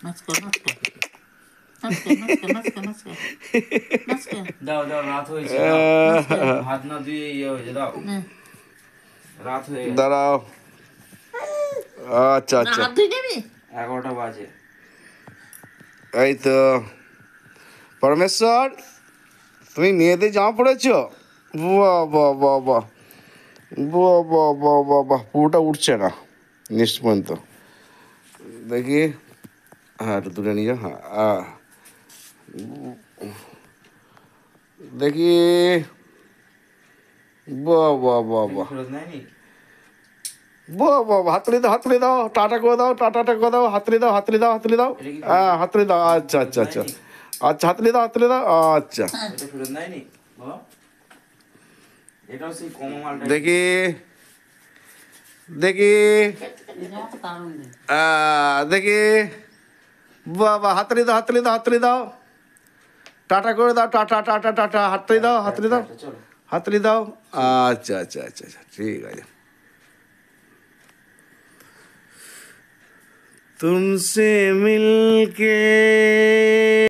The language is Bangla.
নাচ কর, নাচ কর, নাচ কর, নাচ কর, নাচ কর, নাচ কর, নাচ কর। দাও দাও, রাত হয়েছে, হাত না দিয়ে ইয়ে হয়েছে, দাও, রাত হয়ে গেছে। দাঁড়াও। আচ্ছা না, আচ্ছা, হাত ধুয়ে নিবি? 11টা বাজে। এই তো পরমেশ্বর, তুমি মেয়েদের জামা পড়েছো? বাহ বাহ বাহ বাহ, বাহ বাহ বাহ বাহ বাহ, পুরোটা উঠছে না নিচ পর্যন্ত। দেখি, হ্যাঁ একটু দূরে নিয়ে যাও, হ্যাঁ দেখি, বাহ বাহ বাহ বাহ, ফেরত নেয়নি? বাহ বাহ বাহ, হাতড়ি দাও, হাতড়ি দাও, টাটা করে দাও, টাটা করে দাও, হাতড়ি দাও, হাতড়ি দাও, হাতড়ি দাও, হ্যাঁ হাতড়ি দাও, আচ্ছা আচ্ছা আচ্ছা আচ্ছা, হাতড়ি দাও, হাতড়ি দাও, আচ্ছা। এটা ফেরত নেয়নি বলো? এটাও সেই কমা মালটা। দেখি দেখি, দেখি, বাহ বাহ, হাতড়ি দাও, হাতড়ি দাও, হাতড়ি দাও, টাটা করে দাও, টাটা টাটা টাটা, হাতড়ি দাও, হাতড়ি দাও, চলো। হাতড়ি দাও, আচ্ছা আচ্ছা আচ্ছা আচ্ছা, ঠিক আছে। तुमसे मिलके